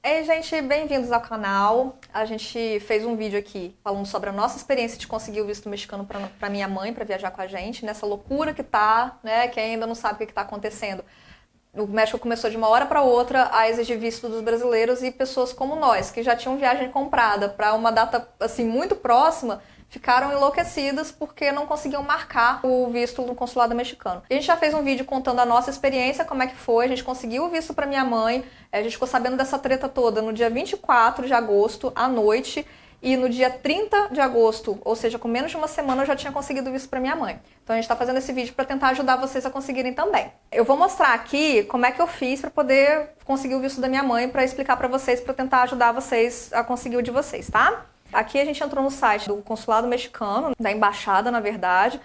Ei, gente, bem-vindos ao canal. A gente fez um vídeo aqui falando sobre a nossa experiência de conseguir o visto mexicano para minha mãe, para viajar com a gente, nessa loucura que tá, né, que ainda não sabe o que tá acontecendo. O México começou de uma hora para outra a exigir visto dos brasileiros e pessoas como nós, que já tinham viagem comprada para uma data assim muito próxima, ficaram enlouquecidas porque não conseguiam marcar o visto no consulado mexicano. A gente já fez um vídeo contando a nossa experiência, como é que foi, a gente conseguiu o visto para minha mãe, a gente ficou sabendo dessa treta toda no dia 24 de agosto, à noite, e no dia 30 de agosto, ou seja, com menos de uma semana, eu já tinha conseguido visto para minha mãe. Então a gente está fazendo esse vídeo para tentar ajudar vocês a conseguirem também. Eu vou mostrar aqui como é que eu fiz para poder conseguir o visto da minha mãe, para explicar para vocês, para tentar ajudar vocês a conseguir o de vocês, tá? Aqui a gente entrou no site do consulado mexicano, da embaixada, na verdade,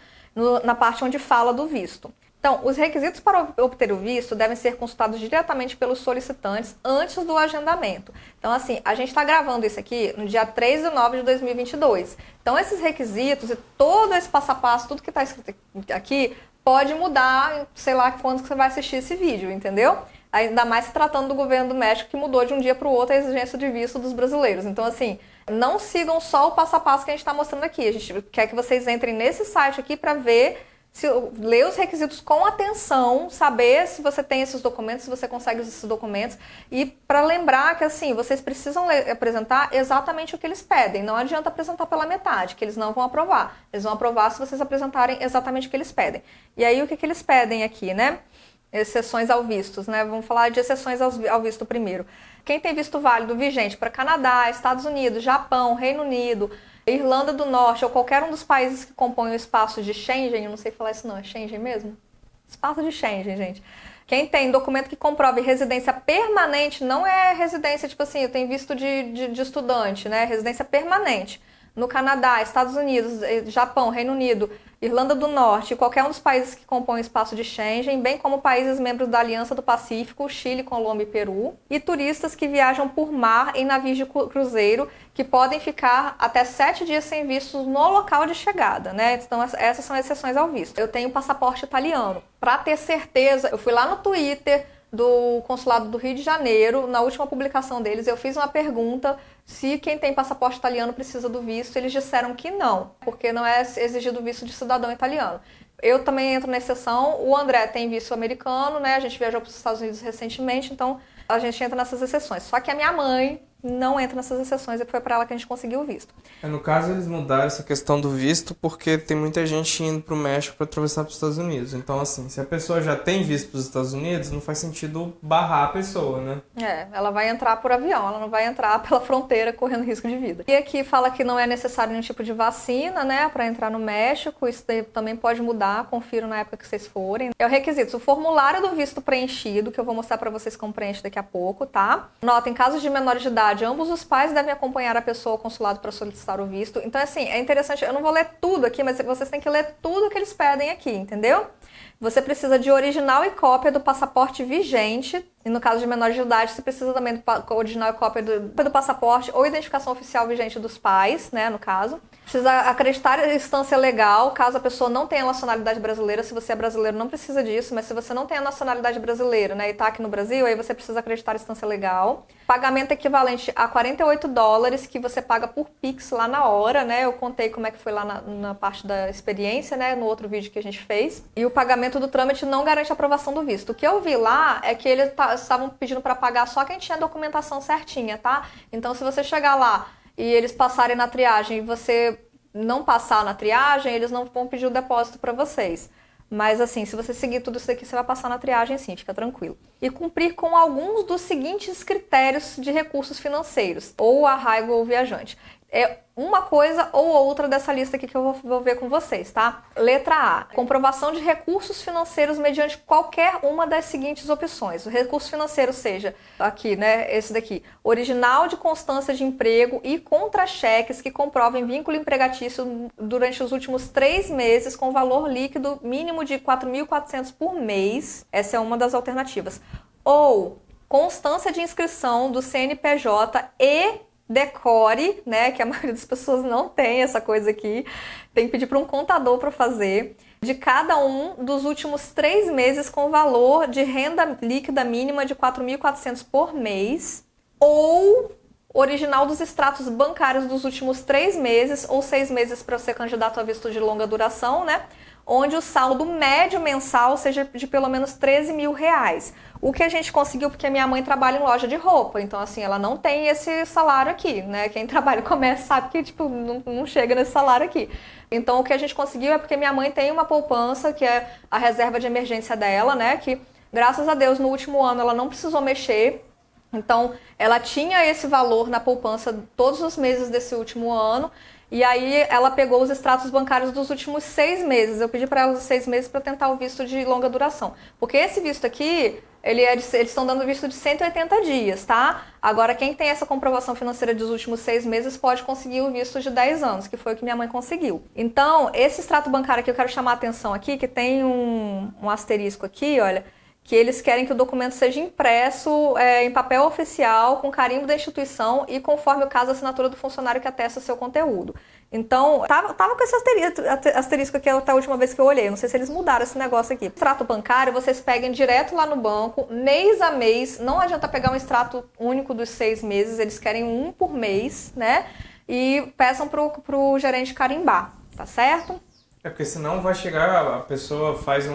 na parte onde fala do visto. Então, os requisitos para obter o visto devem ser consultados diretamente pelos solicitantes antes do agendamento. Então, assim, a gente está gravando isso aqui no dia 3 de nove de 2022. Então, esses requisitos e todo esse passo a passo, tudo que está escrito aqui, pode mudar, sei lá, quando que você vai assistir esse vídeo, entendeu? Ainda mais se tratando do governo do México, que mudou de um dia para o outro a exigência de visto dos brasileiros. Então, assim, não sigam só o passo a passo que a gente está mostrando aqui. A gente quer que vocês entrem nesse site aqui para ver, ler os requisitos com atenção, saber se você tem esses documentos, se você consegue esses documentos, e para lembrar que, assim, vocês precisam apresentar exatamente o que eles pedem. Não adianta apresentar pela metade, que eles não vão aprovar. Eles vão aprovar se vocês apresentarem exatamente o que eles pedem. E aí, o que eles pedem aqui, né? Exceções ao visto, né? Vamos falar de exceções ao visto primeiro. Quem tem visto válido vigente para Canadá, Estados Unidos, Japão, Reino Unido, Irlanda do Norte ou qualquer um dos países que compõem o espaço de Schengen, eu não sei falar isso não, é Schengen mesmo? Espaço de Schengen, gente. Quem tem documento que comprove residência permanente, não é residência, tipo assim, eu tenho visto de estudante, né? Residência permanente. No Canadá, Estados Unidos, Japão, Reino Unido, Irlanda do Norte e qualquer um dos países que compõem o espaço de Schengen, bem como países membros da Aliança do Pacífico, Chile, Colômbia e Peru, e turistas que viajam por mar em navios de cruzeiro, que podem ficar até 7 dias sem vistos no local de chegada, né? Então essas são exceções ao visto. Eu tenho passaporte italiano. Para ter certeza, eu fui lá no Twitter do Consulado do Rio de Janeiro, na última publicação deles, eu fiz uma pergunta se quem tem passaporte italiano precisa do visto. Eles disseram que não, porque não é exigido visto de cidadão italiano. Eu também entro na exceção, o André tem visto americano, né? A gente viajou para os Estados Unidos recentemente, então a gente entra nessas exceções. Só que a minha mãe não entra nessas exceções e foi para ela que a gente conseguiu o visto. No caso, eles mudaram essa questão do visto porque tem muita gente indo para o México para atravessar para os Estados Unidos. Então, assim, se a pessoa já tem visto para os Estados Unidos, não faz sentido barrar a pessoa, né? Ela vai entrar por avião, ela não vai entrar pela fronteira correndo risco de vida. E aqui fala que não é necessário nenhum tipo de vacina, né, para entrar no México. Isso também pode mudar, confiram na época que vocês forem. É o requisito, o formulário do visto preenchido, que eu vou mostrar para vocês como preenche daqui a pouco, tá? Nota, em casos de menores de idade, ambos os pais devem acompanhar a pessoa ao consulado para solicitar o visto. Então, assim, é interessante, eu não vou ler tudo aqui, mas vocês têm que ler tudo que eles pedem aqui, entendeu? Você precisa de original e cópia do passaporte vigente. E no caso de menor de idade, você precisa também do original e cópia do passaporte ou identificação oficial vigente dos pais, né, no caso. Precisa acreditar a instância legal, caso a pessoa não tenha nacionalidade brasileira. Se você é brasileiro, não precisa disso, mas se você não tem a nacionalidade brasileira, né, e tá aqui no Brasil, aí você precisa acreditar a instância legal. Pagamento equivalente a $48, que você paga por Pix lá na hora, né? Eu contei como é que foi lá na parte da experiência, né, no outro vídeo que a gente fez. E o pagamento do trâmite não garante a aprovação do visto. O que eu vi lá é que eles estavam pedindo para pagar só quem tinha a documentação certinha, tá? Então, se você chegar lá e eles passarem na triagem e você não passar na triagem, eles não vão pedir o depósito para vocês. Mas, assim, se você seguir tudo isso aqui, você vai passar na triagem sim, fica tranquilo. E cumprir com alguns dos seguintes critérios de recursos financeiros, ou arraigo ou viajante. É uma coisa ou outra dessa lista aqui que eu vou ver com vocês, tá? Letra A, comprovação de recursos financeiros mediante qualquer uma das seguintes opções. O recurso financeiro seja, aqui, né, esse daqui, original de constância de emprego e contra-cheques que comprovem vínculo empregatício durante os últimos 3 meses com valor líquido mínimo de 4.400 por mês. Essa é uma das alternativas. Ou constância de inscrição do CNPJ e decore, né, que a maioria das pessoas não tem essa coisa aqui, tem que pedir para um contador para fazer, de cada um dos últimos 3 meses com valor de renda líquida mínima de 4.400 por mês, ou original dos extratos bancários dos últimos 3 meses ou 6 meses para ser candidato a visto de longa duração, né? Onde o saldo médio mensal seja de pelo menos R$13 mil. O que a gente conseguiu, porque minha mãe trabalha em loja de roupa, então assim, ela não tem esse salário aqui, né? Quem trabalha em comércio sabe que tipo, não chega nesse salário aqui. Então o que a gente conseguiu é porque minha mãe tem uma poupança, que é a reserva de emergência dela, né? Que graças a Deus no último ano ela não precisou mexer. Então, ela tinha esse valor na poupança todos os meses desse último ano, e aí ela pegou os extratos bancários dos últimos 6 meses. Eu pedi para ela os 6 meses para tentar o visto de longa duração. Porque esse visto aqui, eles estão dando visto de 180 dias, tá? Agora, quem tem essa comprovação financeira dos últimos 6 meses pode conseguir o visto de 10 anos, que foi o que minha mãe conseguiu. Então, esse extrato bancário aqui, eu quero chamar a atenção aqui, que tem um asterisco aqui, olha, que eles querem que o documento seja impresso em papel oficial, com carimbo da instituição e conforme o caso a assinatura do funcionário que atesta o seu conteúdo. Então, tava com esse asterisco aqui até a última vez que eu olhei, não sei se eles mudaram esse negócio aqui. Extrato bancário, vocês peguem direto lá no banco, mês a mês, não adianta pegar um extrato único dos 6 meses, eles querem um por mês, né? E peçam pro gerente carimbar, tá certo? É porque senão vai chegar, a pessoa faz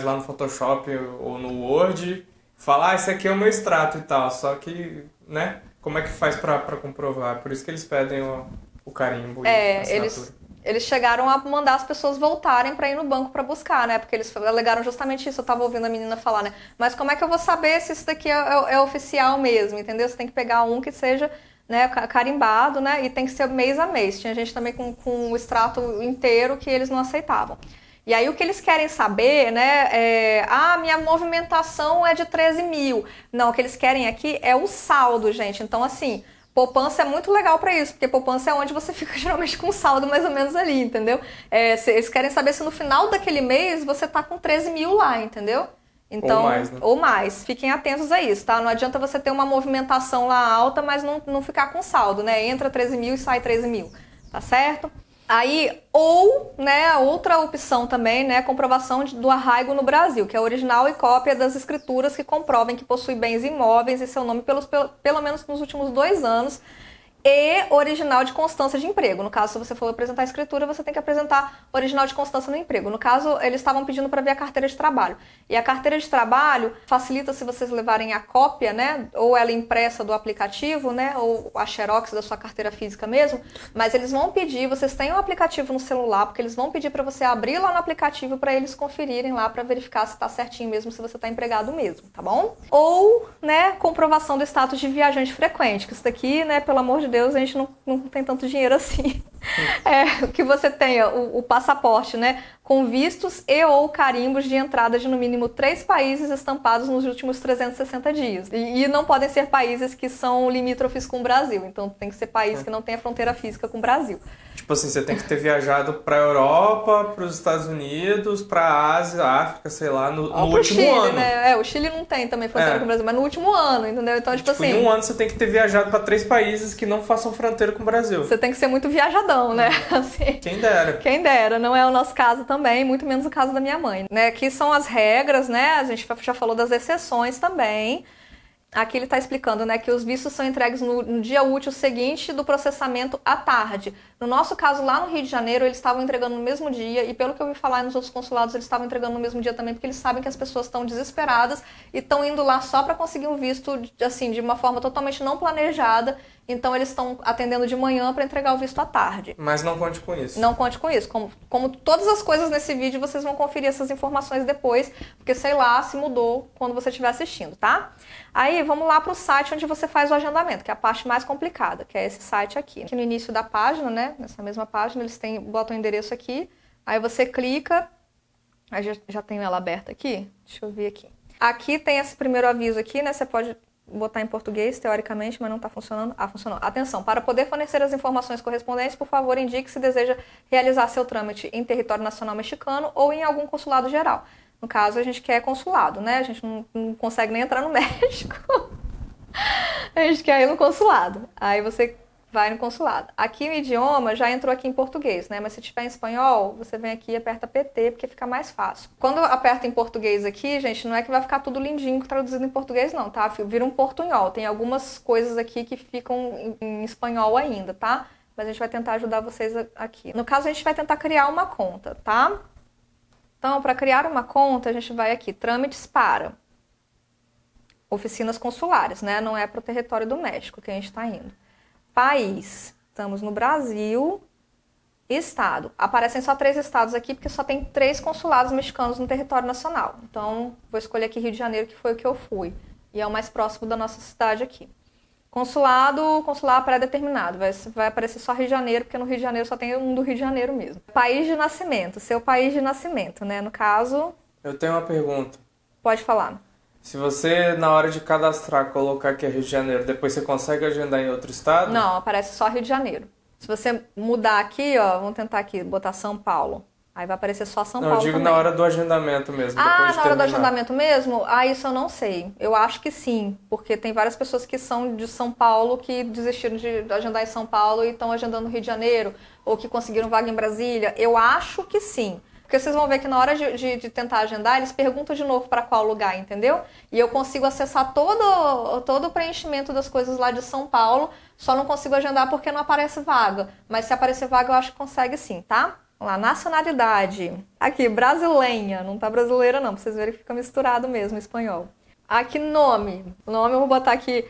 lá no Photoshop ou no Word, fala, esse aqui é o meu extrato e tal, só que, né, como é que faz pra comprovar? Por isso que eles pedem o carimbo e a assinatura. Eles chegaram a mandar as pessoas voltarem para ir no banco para buscar, né, porque eles alegaram justamente isso, eu tava ouvindo a menina falar, né, mas como é que eu vou saber se isso daqui é oficial mesmo, entendeu? Você tem que pegar um que seja, né, carimbado, né, e tem que ser mês a mês. Tinha gente também com o extrato inteiro que eles não aceitavam. E aí o que eles querem saber, né, minha movimentação é de 13 mil. Não, o que eles querem aqui é o saldo, gente. Então, assim, poupança é muito legal para isso, porque poupança é onde você fica geralmente com saldo mais ou menos ali, entendeu? Eles querem saber se no final daquele mês você tá com 13 mil lá, entendeu? Então, ou mais, né? Ou mais. Fiquem atentos a isso, tá? Não adianta você ter uma movimentação lá alta, mas não ficar com saldo, né? Entra 13 mil e sai 13 mil, tá certo? Aí, ou, né, a outra opção também, né, comprovação do arraigo no Brasil, que é original e cópia das escrituras que comprovem que possui bens imóveis e seu nome pelo menos nos últimos 2 anos, e original de constância de emprego. No caso, se você for apresentar a escritura, você tem que apresentar original de constância no emprego. No caso, eles estavam pedindo para ver a carteira de trabalho. E a carteira de trabalho facilita se vocês levarem a cópia, né? Ou ela impressa do aplicativo, né? Ou a xerox da sua carteira física mesmo. Mas eles vão pedir, vocês têm um aplicativo no celular, porque eles vão pedir para você abrir lá no aplicativo para eles conferirem lá, para verificar se está certinho mesmo, se você está empregado mesmo, tá bom? Ou, né, comprovação do status de viajante frequente, que isso daqui, né, pelo amor de Deus, a gente não tem tanto dinheiro assim. Que você tenha o passaporte, né, com vistos e ou carimbos de entrada de no mínimo 3 países estampados nos últimos 360 dias. E não podem ser países que são limítrofes com o Brasil. Então tem que ser país que não tenha fronteira física com o Brasil. Tipo assim, você tem que ter viajado pra Europa, pros Estados Unidos, pra Ásia, África, sei lá, no último Chile, ano. Né? O Chile não tem também fronteira com o Brasil, mas no último ano, entendeu? Então, tipo assim... em um ano você tem que ter viajado pra 3 países que não façam fronteira com o Brasil. Você tem que ser muito viajadão, né? Assim, quem dera. Quem dera, não é o nosso caso também, muito menos o caso da minha mãe. Né? Aqui são as regras, né? A gente já falou das exceções também. Aqui ele está explicando, né, que os vistos são entregues no dia útil seguinte do processamento à tarde. No nosso caso, lá no Rio de Janeiro, eles estavam entregando no mesmo dia, e pelo que eu ouvi falar nos outros consulados, eles estavam entregando no mesmo dia também, porque eles sabem que as pessoas estão desesperadas e estão indo lá só para conseguir um visto, assim, de uma forma totalmente não planejada. Então, eles estão atendendo de manhã para entregar o visto à tarde. Mas não conte com isso. Não conte com isso. Como todas as coisas nesse vídeo, vocês vão conferir essas informações depois, porque sei lá se mudou quando você estiver assistindo, tá? Aí, vamos lá para o site onde você faz o agendamento, que é a parte mais complicada, que é esse site aqui. Aqui no início da página, né, nessa mesma página, eles botam o endereço aqui, aí você clica, aí já tenho ela aberta aqui, deixa eu ver aqui. Aqui tem esse primeiro aviso aqui, né, você pode botar em português, teoricamente, mas não está funcionando. Funcionou. Atenção, para poder fornecer as informações correspondentes, por favor, indique se deseja realizar seu trâmite em território nacional mexicano ou em algum consulado geral. No caso, a gente quer consulado, né? A gente não consegue nem entrar no México. A gente quer ir no consulado. Aí você vai no consulado. Aqui o idioma já entrou aqui em português, né? Mas se tiver em espanhol, você vem aqui e aperta PT, porque fica mais fácil. Quando aperta em português aqui, gente, não é que vai ficar tudo lindinho traduzido em português, não, tá? Vira um portunhol. Tem algumas coisas aqui que ficam em espanhol ainda, tá? Mas a gente vai tentar ajudar vocês aqui. No caso, a gente vai tentar criar uma conta, tá? Então, para criar uma conta, a gente vai aqui, trâmites para oficinas consulares, né? Não é para o território do México que a gente está indo. País, estamos no Brasil. Estado, aparecem só 3 estados aqui, porque só tem 3 consulados mexicanos no território nacional. Então, vou escolher aqui Rio de Janeiro, que foi o que eu fui. E é o mais próximo da nossa cidade aqui. Consular pré-determinado. Vai aparecer só Rio de Janeiro, porque no Rio de Janeiro só tem um do Rio de Janeiro mesmo. País de nascimento, seu país de nascimento, né? No caso... Eu tenho uma pergunta. Pode falar. Se você, na hora de cadastrar, colocar que é Rio de Janeiro, depois você consegue agendar em outro estado? Não, aparece só Rio de Janeiro. Se você mudar aqui, ó, vamos tentar aqui, botar São Paulo. Aí vai aparecer só São Paulo também. Eu digo na hora do agendamento mesmo, depois de na hora do terminar. agendamento mesmo? Isso eu não sei. Eu acho que sim, porque tem várias pessoas que são de São Paulo que desistiram de agendar em São Paulo e estão agendando no Rio de Janeiro, ou que conseguiram vaga em Brasília. Eu acho que sim. Porque vocês vão ver que na hora de tentar agendar, eles perguntam de novo para qual lugar, entendeu? E eu consigo acessar todo o preenchimento das coisas lá de São Paulo, só não consigo agendar porque não aparece vaga. Mas se aparecer vaga, eu acho que consegue sim, tá? Vamos lá, nacionalidade. Aqui, brasileira, não tá brasileira não, pra vocês verem que fica misturado mesmo, espanhol. Aqui, nome. O nome eu vou botar aqui,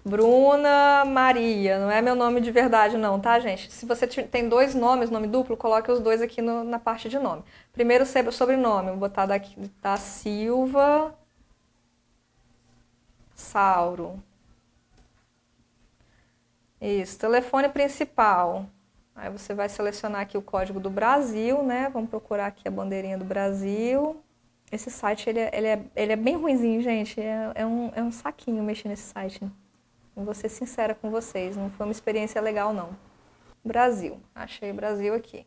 Bruna Maria. Não é meu nome de verdade não, tá, gente? Se você tem 2 nomes, nome duplo, coloque os 2 aqui na parte de nome. Primeiro, sobrenome. Vou botar daqui, da Silva Sauro. Isso. Telefone principal. Aí você vai selecionar aqui o código do Brasil, né? Vamos procurar aqui a bandeirinha do Brasil. Esse site, ele é bem ruinzinho, gente. É um saquinho mexer nesse site. Vou ser sincera com vocês, não foi uma experiência legal, não. Brasil. Achei Brasil aqui.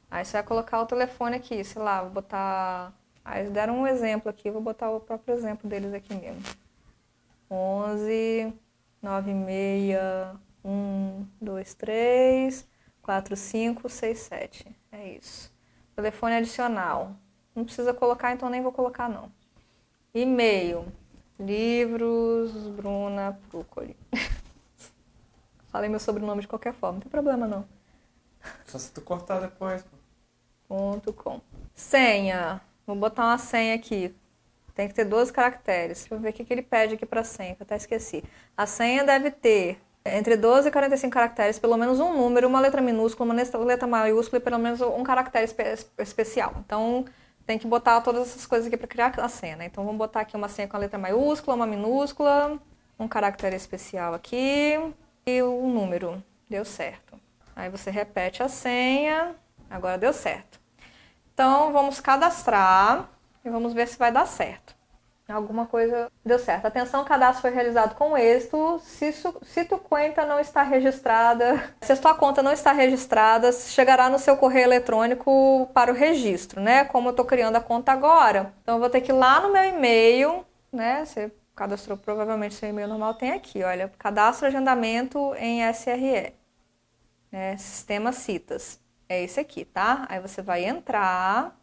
Aí você vai colocar o telefone aqui, sei lá, vou botar... Aí eles deram um exemplo aqui, vou botar o próprio exemplo deles aqui mesmo. 11 96 123 4567. É isso. Telefone adicional. Não precisa colocar, então nem vou colocar, não. E-mail. Livros Bruna Prucoli. Falei meu sobrenome de qualquer forma, não tem problema, não. Só se tu cortar depois. .com. Senha. Vou botar uma senha aqui. Tem que ter 12 caracteres. Deixa eu ver o que ele pede aqui para senha, que eu até esqueci. A senha deve ter entre 12 e 45 caracteres, pelo menos um número, uma letra minúscula, uma letra maiúscula e pelo menos um caractere especial. Então, tem que botar todas essas coisas aqui para criar a senha, né? Então, vamos botar aqui uma senha com a letra maiúscula, uma minúscula, um caractere especial aqui e um número. Deu certo. Aí você repete a senha. Agora deu certo. Então, vamos cadastrar e vamos ver se vai dar certo. Alguma coisa deu certo. Atenção, o cadastro foi realizado com êxito. Se tua conta não está registrada, se a tua conta não está registrada, chegará no seu correio eletrônico para o registro, né? Como eu estou criando a conta agora, então eu vou ter que ir lá no meu e-mail, né? Você cadastrou provavelmente seu e-mail normal, tem aqui, olha, cadastro agendamento em SRE, né? Sistema Citas. É esse aqui, tá? Aí você vai entrar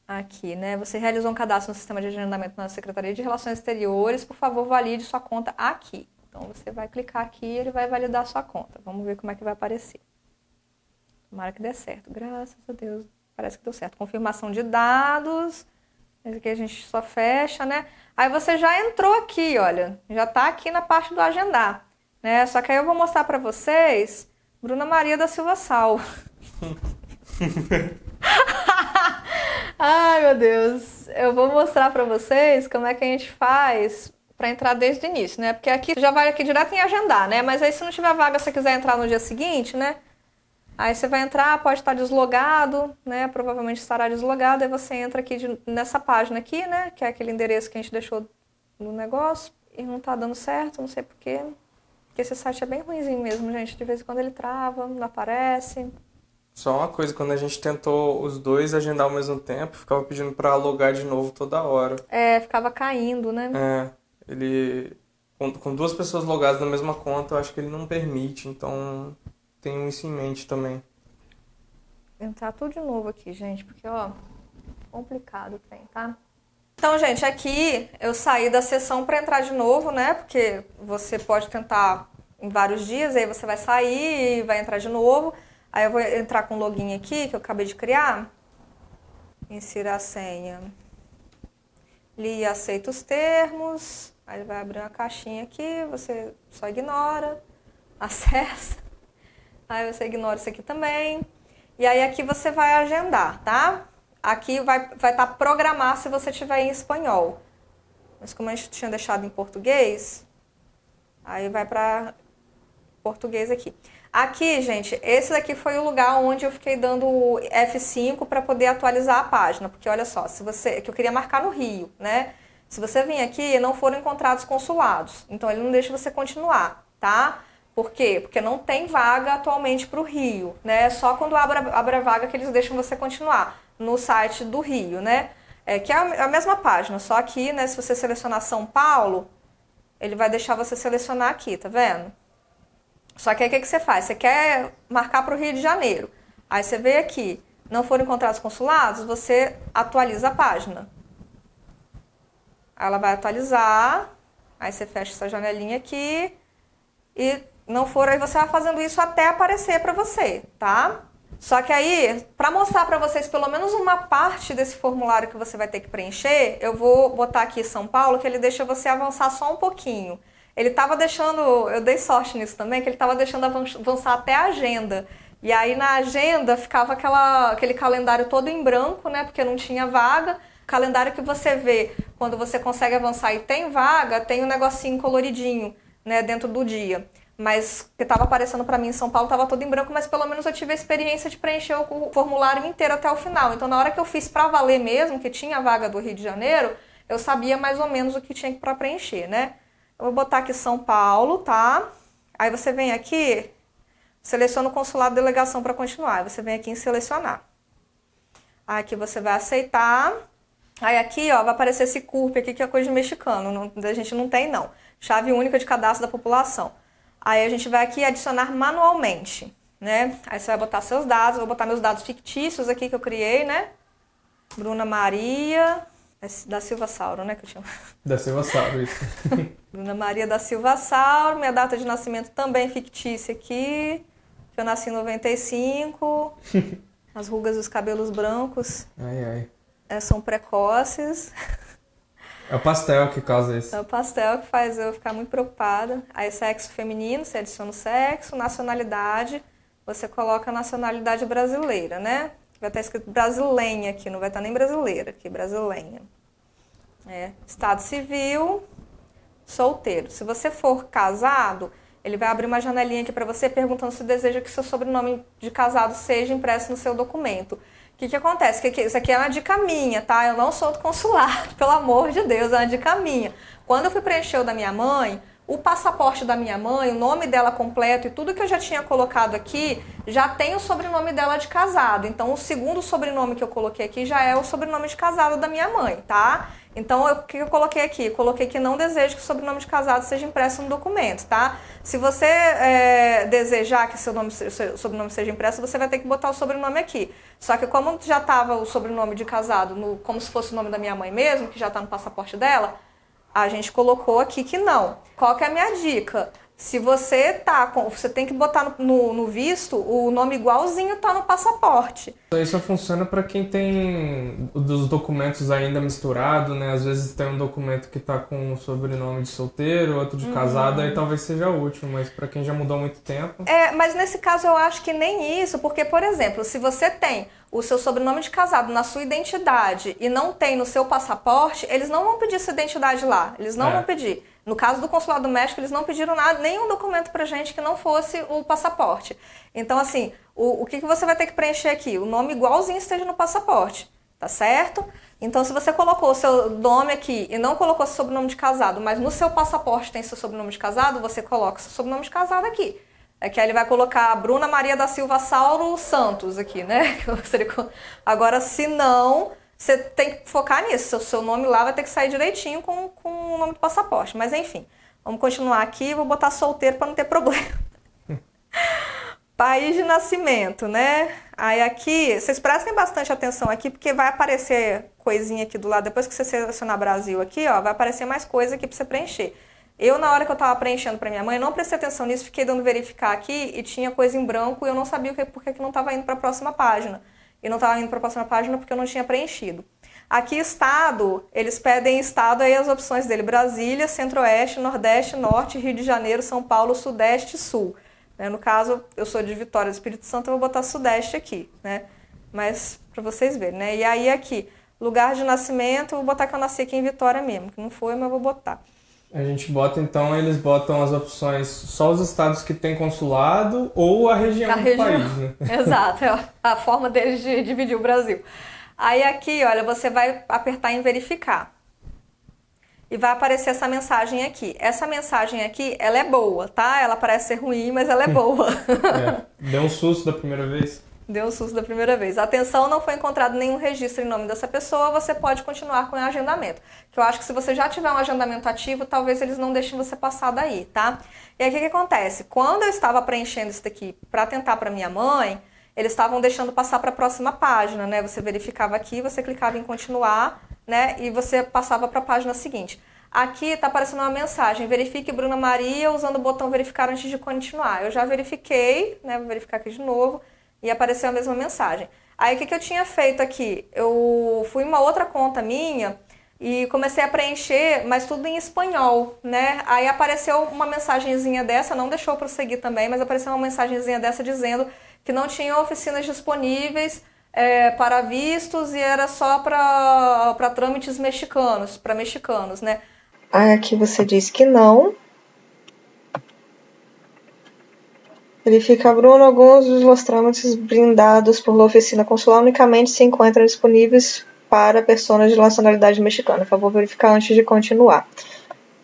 aqui, né? Você realizou um cadastro no sistema de agendamento na Secretaria de Relações Exteriores, por favor, valide sua conta aqui. Então, você vai clicar aqui e ele vai validar a sua conta. Vamos ver como é que vai aparecer. Tomara que dê certo. Graças a Deus, parece que deu certo. Confirmação de dados. Esse aqui a gente só fecha, né? Aí você já entrou aqui, olha. Já tá aqui na parte do agendar, né? Só que aí eu vou mostrar pra vocês Bruna Maria da Silva Sal. Ai, meu Deus. Eu vou mostrar pra vocês como é que a gente faz pra entrar desde o início, né? Porque aqui já vai aqui direto em agendar, né? Mas aí se não tiver vaga, se você quiser entrar no dia seguinte, né? Aí você vai entrar, pode estar deslogado, né? Provavelmente estará deslogado. Aí você entra aqui nessa página aqui, né? Que é aquele endereço que a gente deixou no negócio. E não tá dando certo, não sei porquê. Porque esse site é bem ruimzinho mesmo, gente. De vez em quando ele trava, não aparece. Só uma coisa, quando a gente tentou os dois agendar ao mesmo tempo, ficava pedindo pra logar de novo toda hora. É, ficava caindo, né? Ele... Com 2 pessoas logadas na mesma conta, eu acho que ele não permite, então... tenham isso em mente também. Entrar tudo de novo aqui, gente, porque, ó, complicado tem, tá? Então, gente, aqui eu saí da sessão para entrar de novo, né? Porque você pode tentar em vários dias, aí você vai sair e vai entrar de novo. Aí eu vou entrar com o login aqui, que eu acabei de criar. Insira a senha. Li e aceita os termos. Aí vai abrir uma caixinha aqui, você só ignora, acessa. Aí você ignora isso aqui também. E aí aqui você vai agendar, tá? Aqui vai estar programar se você tiver em espanhol. Mas como a gente tinha deixado em português, aí vai para português aqui. Aqui, gente, esse daqui foi o lugar onde eu fiquei dando F5 para poder atualizar a página. Porque olha só, se você, que eu queria marcar no Rio, né? Se você vir aqui, não foram encontrados consulados. Então ele não deixa você continuar, tá? Por quê? Porque não tem vaga atualmente para o Rio, né? Só quando abre a vaga que eles deixam você continuar no site do Rio, né? Que é a mesma página, só aqui, né? Se você selecionar São Paulo, ele vai deixar você selecionar aqui, tá vendo? Só que aí o que você faz? Você quer marcar para o Rio de Janeiro. Aí você vem aqui, não foram encontrados consulados, você atualiza a página. Aí ela vai atualizar, aí você fecha essa janelinha aqui e não for, aí você vai fazendo isso até aparecer para você, tá? Só que aí, para mostrar para vocês pelo menos uma parte desse formulário que você vai ter que preencher, eu vou botar aqui São Paulo, que ele deixa você avançar só um pouquinho. Ele estava deixando, eu dei sorte nisso também, que ele estava deixando avançar até a agenda. E aí na agenda ficava aquele calendário todo em branco, né? Porque não tinha vaga. O calendário que você vê quando você consegue avançar e tem vaga, tem um negocinho coloridinho, né, dentro do dia. Mas o que estava aparecendo para mim em São Paulo estava todo em branco, mas pelo menos eu tive a experiência de preencher o formulário inteiro até o final. Então na hora que eu fiz para valer mesmo, que tinha a vaga do Rio de Janeiro, eu sabia mais ou menos o que tinha para preencher, né? Eu vou botar aqui São Paulo, tá? Aí você vem aqui, seleciona o consulado de delegação para continuar. Aí você vem aqui em selecionar. Aí aqui você vai aceitar. Aí aqui, ó, vai aparecer esse CURP aqui, que é coisa de mexicano. A gente não tem, não. Chave única de cadastro da população. Aí a gente vai aqui adicionar manualmente, né? Aí você vai botar seus dados. Eu vou botar meus dados fictícios aqui que eu criei, né? Bruna Maria da Silva Sauro, né? Que eu tinha... Da Silva Sauro, isso. Bruna Maria da Silva Sauro. Minha data de nascimento também fictícia aqui. Que eu nasci em 95. As rugas dos cabelos brancos. Ai, ai. São precoces. É o pastel que causa isso. É o pastel que faz eu ficar muito preocupada. Aí sexo feminino, você adiciona o sexo. Nacionalidade, você coloca a nacionalidade brasileira, né? Vai estar escrito brasileira aqui, não vai estar nem brasileira aqui, brasileira. Estado civil, solteiro. Se você for casado, ele vai abrir uma janelinha aqui para você perguntando se deseja que seu sobrenome de casado seja impresso no seu documento. O que acontece? Isso aqui é uma dica minha, tá? Eu não sou do consulado, pelo amor de Deus, é uma dica minha. Quando eu fui preencher o da minha mãe, o passaporte da minha mãe, o nome dela completo e tudo que eu já tinha colocado aqui, já tem o sobrenome dela de casado. Então, o segundo sobrenome que eu coloquei aqui já é o sobrenome de casado da minha mãe, tá? Então, o que eu coloquei aqui? Eu coloquei que não desejo que o sobrenome de casado seja impresso no documento, tá? Se você desejar que seu sobrenome seja impresso, você vai ter que botar o sobrenome aqui. Só que como já estava o sobrenome de casado, como se fosse o nome da minha mãe mesmo, que já está no passaporte dela, a gente colocou aqui que não. Qual que é a minha dica? Se você você tem que botar no visto o nome igualzinho tá no passaporte. Isso funciona para quem tem dos documentos ainda misturado, né? Às vezes tem um documento que tá com o sobrenome de solteiro, outro de casado, aí talvez seja útil, mas para quem já mudou há muito tempo... Mas nesse caso eu acho que nem isso, porque, por exemplo, se você tem o seu sobrenome de casado na sua identidade e não tem no seu passaporte, eles não vão pedir essa identidade lá, eles não vão pedir. No caso do Consulado do México, eles não pediram nada, nenhum documento pra gente que não fosse o passaporte. Então, assim, o que você vai ter que preencher aqui? O nome igualzinho esteja no passaporte, tá certo? Então, se você colocou o seu nome aqui e não colocou seu sobrenome de casado, mas no seu passaporte tem seu sobrenome de casado, você coloca seu sobrenome de casado aqui. Que aí ele vai colocar Bruna Maria da Silva Sauro Santos aqui, né? Agora, se não... Você tem que focar nisso, seu nome lá vai ter que sair direitinho com o nome do passaporte. Mas enfim, vamos continuar aqui, vou botar solteiro para não ter problema. País de nascimento, né? Aí aqui, vocês prestem bastante atenção aqui, porque vai aparecer coisinha aqui do lado. Depois que você selecionar Brasil aqui, ó, vai aparecer mais coisa aqui pra você preencher. Eu, na hora que eu tava preenchendo pra minha mãe, não prestei atenção nisso, fiquei dando verificar aqui e tinha coisa em branco e eu não sabia por que não tava indo pra próxima página. E não tava indo pra próxima página porque eu não tinha preenchido. Aqui, estado, eles pedem estado, aí as opções dele: Brasília, Centro-Oeste, Nordeste, Norte, Rio de Janeiro, São Paulo, Sudeste e Sul. No caso, eu sou de Vitória do Espírito Santo, eu vou botar Sudeste aqui, né? Mas para vocês verem, né? E aí aqui, lugar de nascimento, eu vou botar que eu nasci aqui em Vitória mesmo, que não foi, mas eu vou botar. A gente bota, então, eles botam as opções só os estados que tem consulado ou a região do país, né? Exato, é a forma deles de dividir o Brasil. Aí aqui, olha, você vai apertar em verificar. E vai aparecer essa mensagem aqui. Essa mensagem aqui, ela é boa, tá? Ela parece ser ruim, mas ela é boa. Deu um susto da primeira vez? Deu um susto da primeira vez. Atenção, não foi encontrado nenhum registro em nome dessa pessoa, você pode continuar com o agendamento. Que eu acho que se você já tiver um agendamento ativo, talvez eles não deixem você passar daí, tá? E aí o que acontece? Quando eu estava preenchendo isso daqui para tentar para minha mãe, eles estavam deixando passar para a próxima página, né? Você verificava aqui, você clicava em continuar, né? E você passava para a página seguinte. Aqui está aparecendo uma mensagem: verifique Bruna Maria usando o botão verificar antes de continuar. Eu já verifiquei, né? Vou verificar aqui de novo e apareceu a mesma mensagem. Aí o que eu tinha feito aqui? Eu fui em uma outra conta minha e comecei a preencher, mas tudo em espanhol, né? Aí apareceu uma mensagenzinha dessa, não deixou eu prosseguir também, mas apareceu uma mensagenzinha dessa dizendo que não tinham oficinas disponíveis para vistos e era só para trâmites mexicanos, para mexicanos, né? Aí aqui você diz que não. Verifica, Bruno, alguns dos trâmites brindados por oficina consular unicamente se encontram disponíveis para pessoas de nacionalidade mexicana. Por favor, verificar antes de continuar.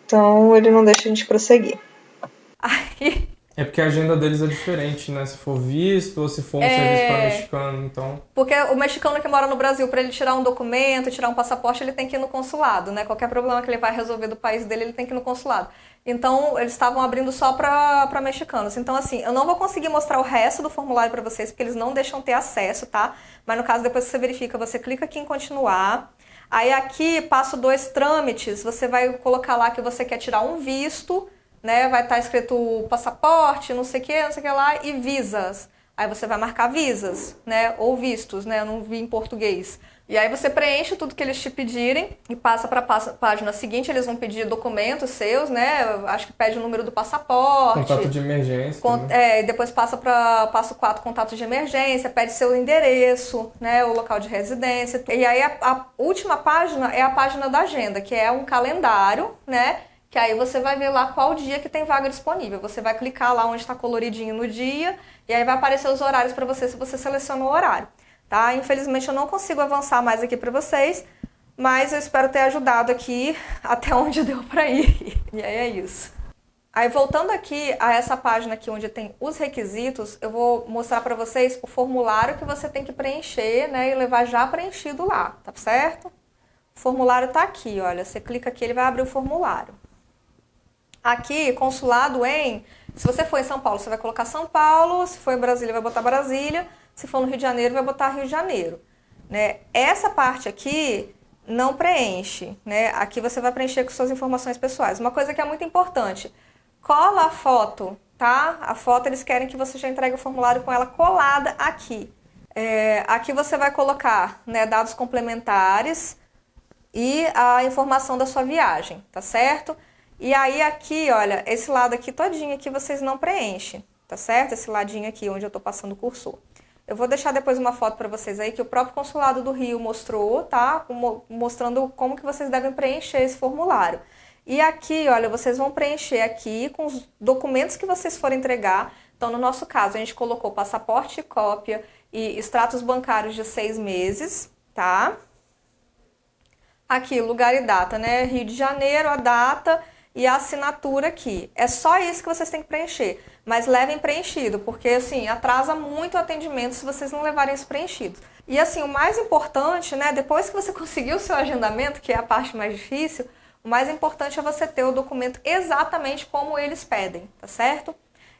Então, ele não deixa a gente prosseguir. Aí... É porque a agenda deles é diferente, né? Se for visto ou se for um serviço para mexicano, então... Porque o mexicano que mora no Brasil, para ele tirar um documento, tirar um passaporte, ele tem que ir no consulado, né? Qualquer problema que ele vai resolver do país dele, ele tem que ir no consulado. Então, eles estavam abrindo só para mexicanos. Então, assim, eu não vou conseguir mostrar o resto do formulário para vocês, porque eles não deixam ter acesso, tá? Mas, no caso, depois que você verifica, você clica aqui em continuar. Aí, aqui, passo 2 trâmites, você vai colocar lá que você quer tirar um visto, né? Vai estar escrito passaporte, não sei o que lá, e visas. Aí você vai marcar visas, né? Ou vistos, né? Eu não vi em português. E aí você preenche tudo que eles te pedirem e passa para a página seguinte. Eles vão pedir documentos seus, né? Eu acho que pede o número do passaporte. Contato de emergência. E depois passa para passo 4, contato de emergência, pede seu endereço, né? O local de residência. E aí a última página é a página da agenda, que é um calendário, né? Que aí você vai ver lá qual dia que tem vaga disponível. Você vai clicar lá onde está coloridinho no dia e aí vai aparecer os horários para você se você selecionou o horário. Tá? Infelizmente eu não consigo avançar mais aqui para vocês, mas eu espero ter ajudado aqui até onde deu para ir. E aí é isso. Aí voltando aqui a essa página aqui onde tem os requisitos, eu vou mostrar para vocês o formulário que você tem que preencher, né, e levar já preenchido lá, tá certo? O formulário tá aqui, olha, você clica aqui, ele vai abrir o formulário. Aqui, consulado em... Se você for em São Paulo, você vai colocar São Paulo. Se for em Brasília, vai botar Brasília. Se for no Rio de Janeiro, vai botar Rio de Janeiro. Né? Essa parte aqui não preenche. Né? Aqui você vai preencher com suas informações pessoais. Uma coisa que é muito importante. Cola a foto, tá? A foto, eles querem que você já entregue o formulário com ela colada aqui. Aqui você vai colocar, né, dados complementares e a informação da sua viagem, tá certo? E aí aqui, olha, esse lado aqui todinho aqui vocês não preenchem, tá certo? Esse ladinho aqui onde eu tô passando o cursor. Eu vou deixar depois uma foto para vocês aí que o próprio Consulado do Rio mostrou, tá? Mostrando como que vocês devem preencher esse formulário. E aqui, olha, vocês vão preencher aqui com os documentos que vocês forem entregar. Então, no nosso caso, a gente colocou passaporte, cópia e extratos bancários de 6 meses, tá? Aqui, lugar e data, né? Rio de Janeiro, a data... E a assinatura aqui. É só isso que vocês têm que preencher. Mas levem preenchido, porque assim, atrasa muito o atendimento se vocês não levarem isso preenchido. E assim, o mais importante, né, depois que você conseguiu o seu agendamento, que é a parte mais difícil, o mais importante é você ter o documento exatamente como eles pedem, tá certo?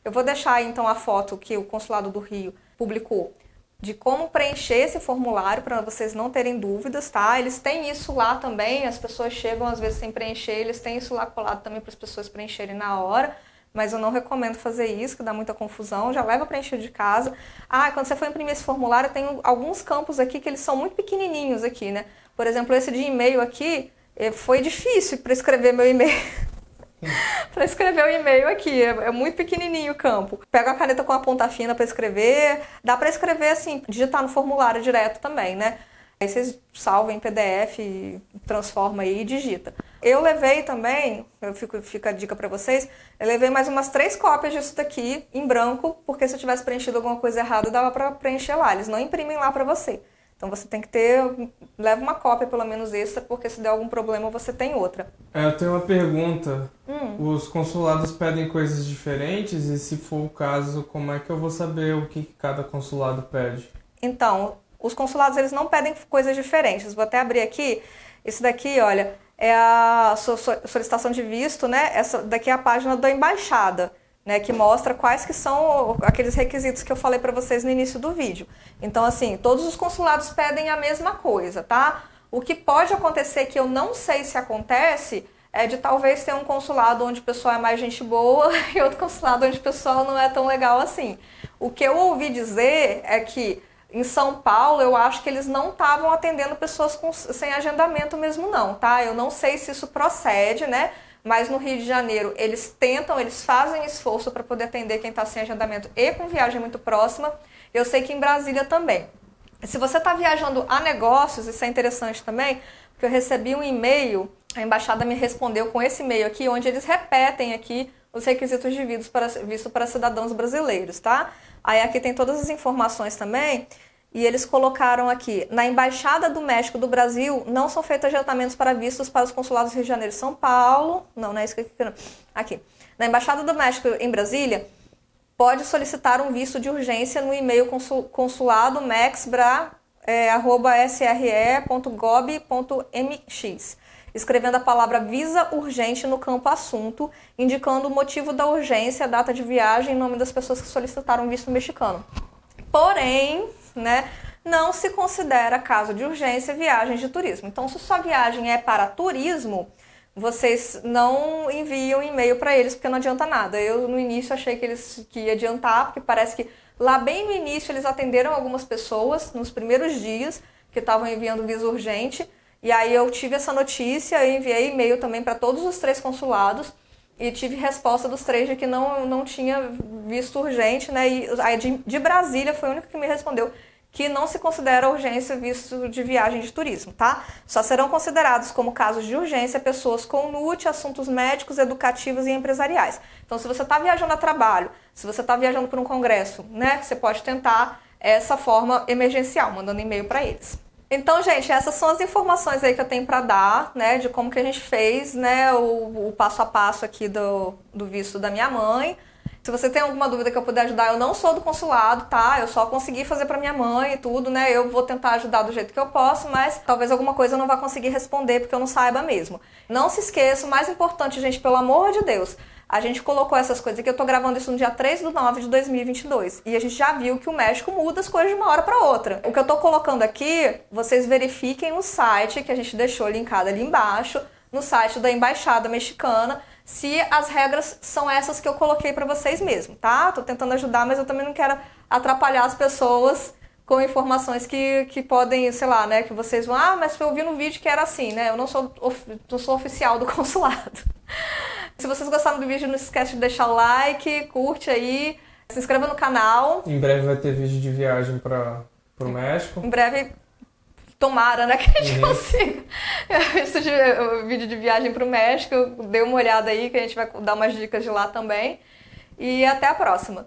Eu vou deixar aí, então, a foto que o Consulado do Rio publicou de como preencher esse formulário para vocês não terem dúvidas, tá? Eles têm isso lá também, as pessoas chegam às vezes sem preencher, eles têm isso lá colado também para as pessoas preencherem na hora, mas eu não recomendo fazer isso, que dá muita confusão, já leva preenchido de casa. Quando você for imprimir esse formulário, tem alguns campos aqui que eles são muito pequenininhos aqui, né? Por exemplo, esse de e-mail aqui, foi difícil para escrever meu e-mail. Para escrever o e-mail aqui, é muito pequenininho o campo. Pega a caneta com a ponta fina para escrever, dá para escrever assim, digitar no formulário direto também, né? Aí vocês salvam em PDF, transforma aí e digita. Eu levei também, fica a dica para vocês, eu levei mais umas 3 cópias disso daqui em branco, porque se eu tivesse preenchido alguma coisa errada, dava para preencher lá. Eles não imprimem lá para você. Então você tem que leva uma cópia pelo menos extra, porque se der algum problema você tem outra. Eu tenho uma pergunta. Os consulados pedem coisas diferentes e se for o caso, como é que eu vou saber o que cada consulado pede? Então, os consulados eles não pedem coisas diferentes. Vou até abrir aqui. Esse daqui, olha, é a solicitação de visto, né? Essa daqui é a página da embaixada, né, que mostra quais que são aqueles requisitos que eu falei para vocês no início do vídeo. Então, assim, todos os consulados pedem a mesma coisa, tá? O que pode acontecer, que eu não sei se acontece, é de talvez ter um consulado onde o pessoal é mais gente boa e outro consulado onde o pessoal não é tão legal assim. O que eu ouvi dizer é que em São Paulo, eu acho que eles não estavam atendendo pessoas sem agendamento mesmo não, tá? Eu não sei se isso procede, né? Mas no Rio de Janeiro, eles fazem esforço para poder atender quem está sem agendamento e com viagem muito próxima. Eu sei que em Brasília também. Se você está viajando a negócios, isso é interessante também, porque eu recebi um e-mail, a embaixada me respondeu com esse e-mail aqui, onde eles repetem aqui os requisitos de visto para cidadãos brasileiros, tá? Aí aqui tem todas as informações também. E eles colocaram aqui, na Embaixada do México do Brasil, não são feitos agendamentos para vistos para os consulados do Rio de Janeiro e São Paulo. Não é isso que não. Aqui. Na Embaixada do México em Brasília, pode solicitar um visto de urgência no e-mail consulado.mexbra@sre.gov.mx, escrevendo a palavra visa urgente no campo assunto, indicando o motivo da urgência, a data de viagem e nome das pessoas que solicitaram visto mexicano. Porém, né, não se considera caso de urgência viagem de turismo. Então, se sua viagem é para turismo, vocês não enviam e-mail para eles, porque não adianta nada. Eu, no início, achei que ia adiantar, porque parece que lá bem no início eles atenderam algumas pessoas, nos primeiros dias, que estavam enviando visto urgente, e aí eu tive essa notícia, eu enviei e-mail também para todos os 3 consulados, e tive resposta dos 3 de que não tinha visto urgente, né? E aí de Brasília foi o único que me respondeu que não se considera urgência visto de viagem de turismo, tá? Só serão considerados como casos de urgência pessoas com NUT, assuntos médicos, educativos e empresariais. Então, se você está viajando a trabalho, se você está viajando para um congresso, né? Você pode tentar essa forma emergencial, mandando e-mail para eles. Então, gente, essas são as informações aí que eu tenho para dar, né, de como que a gente fez, né, o passo a passo aqui do visto da minha mãe. Se você tem alguma dúvida que eu puder ajudar, eu não sou do consulado, tá? Eu só consegui fazer para minha mãe e tudo, né? Eu vou tentar ajudar do jeito que eu posso, mas talvez alguma coisa eu não vá conseguir responder porque eu não saiba mesmo. Não se esqueça, o mais importante, gente, pelo amor de Deus, a gente colocou essas coisas aqui, eu tô gravando isso no dia 3/9/2022. E a gente já viu que o México muda as coisas de uma hora para outra. O que eu tô colocando aqui, vocês verifiquem no site, que a gente deixou linkado ali embaixo, no site da Embaixada Mexicana, se as regras são essas que eu coloquei para vocês mesmo, tá? Tô tentando ajudar, mas eu também não quero atrapalhar as pessoas com informações que podem, sei lá, né, que vocês vão, mas eu vi no vídeo que era assim, né? Eu não sou oficial do consulado. Se vocês gostaram do vídeo, não se esquece de deixar o like, curte aí, se inscreva no canal. Em breve vai ter vídeo de viagem para o México. Em breve, tomara, né, que a gente consiga. Esse vídeo de viagem para o México, dê uma olhada aí, que a gente vai dar umas dicas de lá também. E até a próxima.